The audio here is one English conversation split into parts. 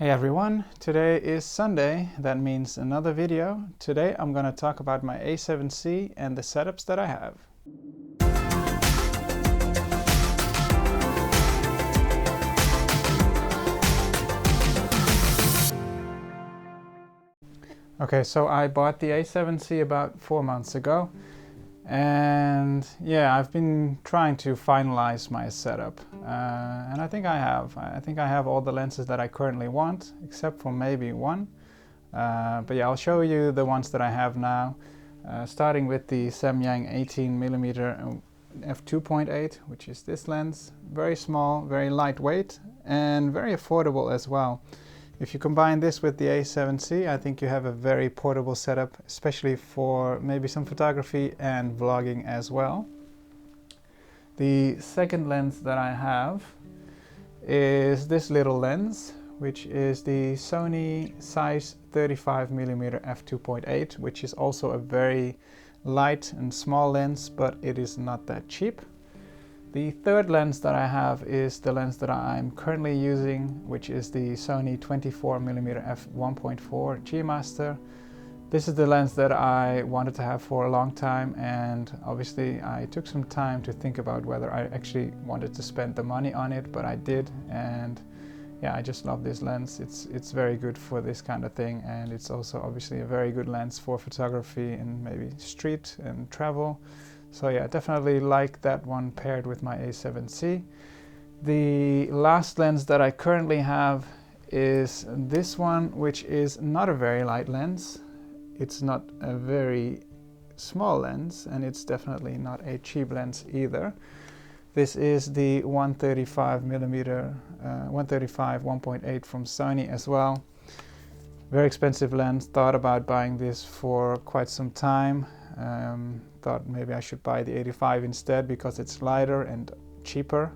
Hey everyone, today is Sunday. That means another video. Today I'm going to talk about my A7C and the setups that I have. Okay, so I bought the A7C about 4 months ago. And yeah, I've been trying to finalize my setup, and I think I have. I think I have all the lenses that I currently want, except for maybe one. But yeah, I'll show you the ones that I have now, starting with the Samyang 18mm f2.8, which is this lens. Very small, very lightweight, and very affordable as well. If you combine this with the A7C, I think you have a very portable setup, especially for maybe some photography and vlogging as well. The second lens that I have is this little lens, which is the Sony Zeiss 35mm f2.8, which is also a very light and small lens, but it is not that cheap. The third lens that I have is the lens that I'm currently using, which is the Sony 24mm f1.4 GM. This is the lens that I wanted to have for a long time, and obviously I took some time to think about whether I actually wanted to spend the money on it, but I did, and yeah, I just love this lens. It's very good for this kind of thing, and it's also obviously a very good lens for photography and maybe street and travel. So yeah, definitely like that one paired with my A7C. The last lens that I currently have is this one, which is not a very light lens. It's not a very small lens, and it's definitely not a cheap lens either. This is the 135mm 135 1.8 from Sony as well. Very expensive lens. Thought about buying this for quite some time. Thought maybe I should buy the 85 instead because it's lighter and cheaper.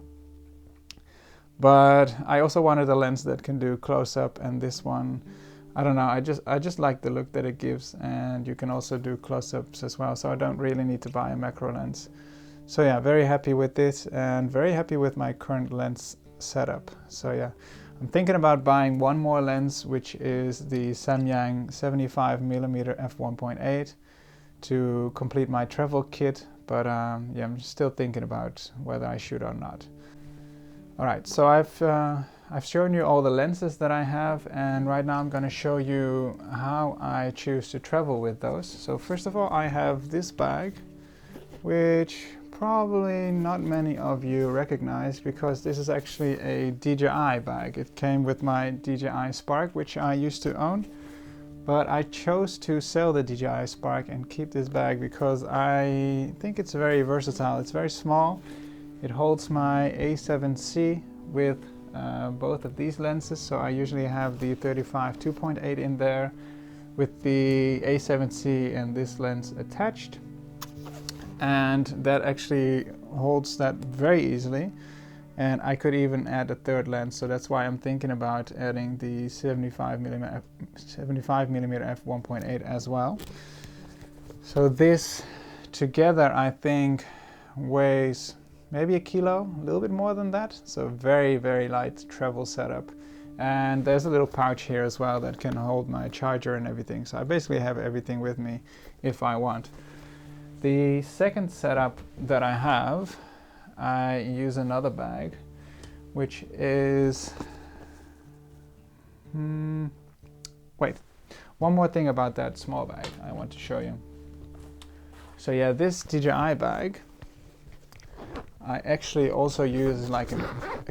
But I also wanted a lens that can do close-up, and this one, I don't know, I just like the look that it gives, and you can also do close-ups as well, so I don't really need to buy a macro lens. So yeah, very happy with this and very happy with my current lens setup. So yeah, I'm thinking about buying one more lens, which is the Samyang 75mm f1.8 to complete my travel kit, but yeah, I'm still thinking about whether I should or not. Alright, so I've shown you all the lenses that I have, and right now I'm going to show you how I choose to travel with those. So first of all, I have this bag, which probably not many of you recognize because this is actually a DJI bag. It came with my DJI Spark, which I used to own. But I chose to sell the DJI Spark and keep this bag because I think it's very versatile. It's very small. It holds my A7C with both of these lenses. So I usually have the 35 2.8 in there with the A7C and this lens attached. And that actually holds that very easily. And I could even add a third lens, so that's why I'm thinking about adding the 75mm f1.8 as well. So this together I think weighs maybe a kilo, a little bit more than that. So very, very light travel setup. And there's a little pouch here as well that can hold my charger and everything. So I basically have everything with me if I want. The second setup that I have, I use another bag, which is wait, one more thing about that small bag I want to show you. So yeah, this DJI bag I actually also use like a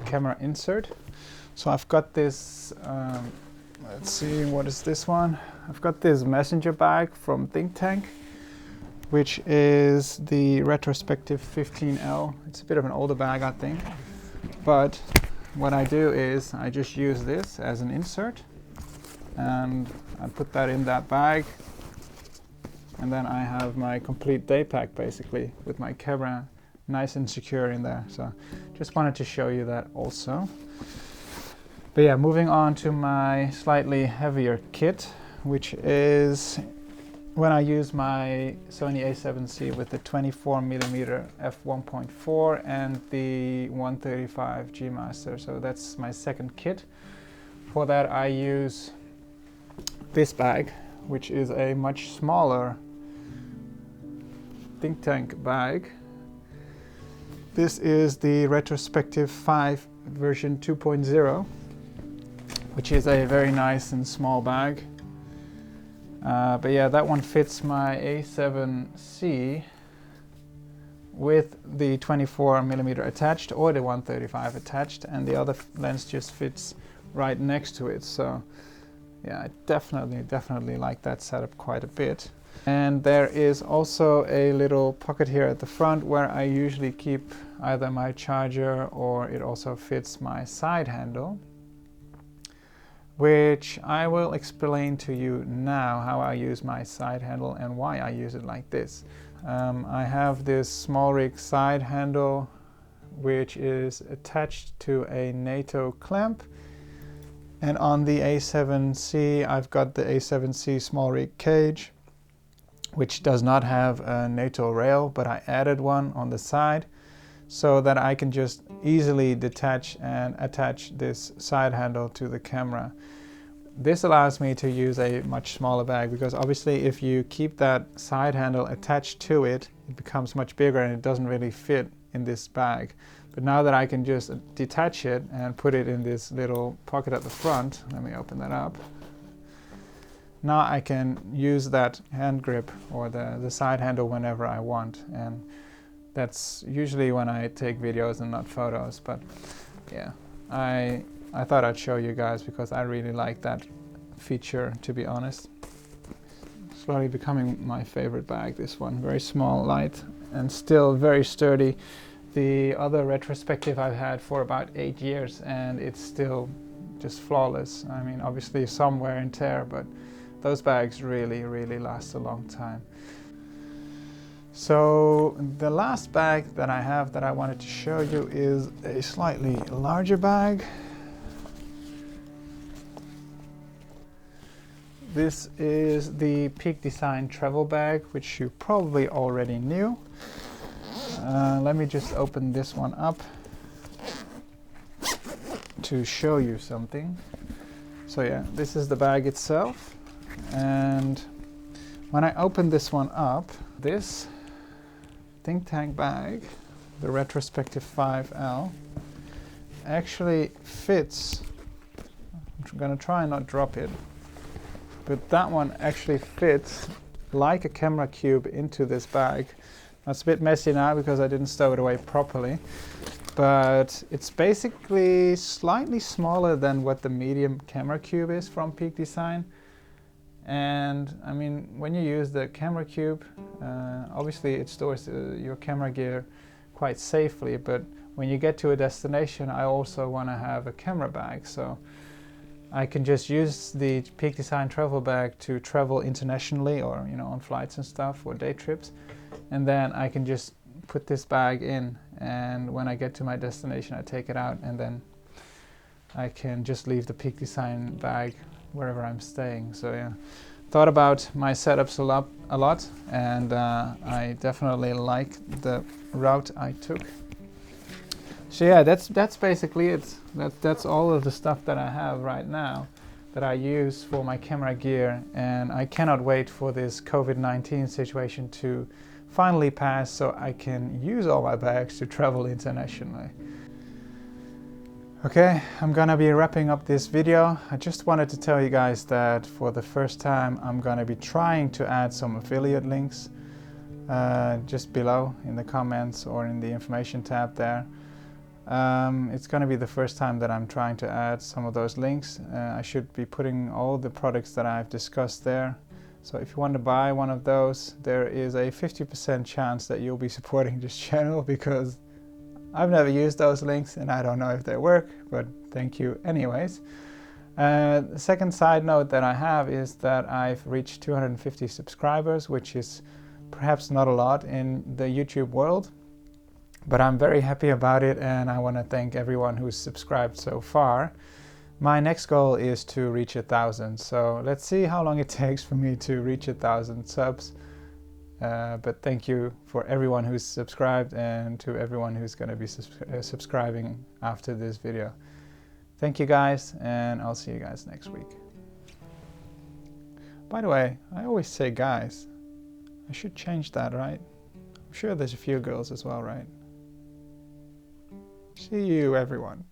camera insert. So I've got this let's see, what is this one? I've got this messenger bag from ThinkTank, which is the Retrospective 15L. It's a bit of an older bag, I think. But what I do is I just use this as an insert, and I put that in that bag. And then I have my complete day pack basically with my camera nice and secure in there. So just wanted to show you that also. But yeah, moving on to my slightly heavier kit, which is when I use my Sony A7c with the 24mm f1.4 and the 135 GM. So that's my second kit. For that I use this bag, which is a much smaller ThinkTank bag. This is the Retrospective 5 version 2.0, which is a very nice and small bag. But yeah, that one fits my A7c with the 24mm attached, or the 135 attached, and the other lens just fits right next to it. So yeah, I definitely like that setup quite a bit. And there is also a little pocket here at the front where I usually keep either my charger, or it also fits my side handle, which I will explain to you now how I use my side handle and why I use it like this. I have this Smallrig side handle which is attached to a Nato clamp, and on the A7c I've got the A7c Smallrig Cage, which does not have a Nato rail, but I added one on the side so that I can just easily detach and attach this side handle to the camera. This allows me to use a much smaller bag, because obviously if you keep that side handle attached to it, it becomes much bigger and it doesn't really fit in this bag. But now that I can just detach it and put it in this little pocket at the front, let me open that up. Now I can use that hand grip or the side handle whenever I want, and that's usually when I take videos and not photos. But yeah, I thought I'd show you guys because I really like that feature, to be honest. Slowly becoming my favorite bag, this one. Very small, light, and still very sturdy. The other Retrospective I've had for about 8 years and it's still just flawless. I mean, obviously some wear and tear, but those bags really last a long time. So the last bag that I have that I wanted to show you is a slightly larger bag. This is the Peak Design travel bag, which you probably already knew. Let me just open this one up to show you something. So yeah, this is the bag itself, and when I open this one up, this ThinkTank bag, the Retrospective 5L, actually fits. I'm gonna try and not drop it, but that one actually fits like a camera cube into this bag. That's a bit messy now because I didn't stow it away properly, but it's basically slightly smaller than what the medium camera cube is from Peak Design. And I mean, when you use the camera cube, obviously it stores your camera gear quite safely, but when you get to a destination, I also want to have a camera bag, so I can just use the Peak Design travel bag to travel internationally, or on flights and stuff, or day trips, and then I can just put this bag in, and when I get to my destination I take it out, and then I can just leave the Peak Design bag wherever I'm staying. So yeah, thought about my setups a lot, and I definitely like the route I took. So yeah, that's basically it. That's all of the stuff that I have right now that I use for my camera gear, and I cannot wait for this COVID-19 situation to finally pass so I can use all my bags to travel internationally. Okay, I'm gonna be wrapping up this video. I just wanted to tell you guys that for the first time I'm gonna be trying to add some affiliate links just below in the comments or in the information tab there. It's going to be the first time that I'm trying to add some of those links. I should be putting all the products that I've discussed there. So if you want to buy one of those, there is a 50% chance that you'll be supporting this channel, because I've never used those links and I don't know if they work, but thank you anyways. The second side note that I have is that I've reached 250 subscribers, which is perhaps not a lot in the YouTube world, but I'm very happy about it, and I want to thank everyone who's subscribed so far. My next goal is to reach 1,000, so let's see how long it takes for me to reach 1,000 subs. But thank you for everyone who's subscribed, and to everyone who's going to be subscribing after this video. Thank you guys, and I'll see you guys next week. By the way, I always say guys. I should change that, right? I'm sure there's a few girls as well, right? See you, everyone.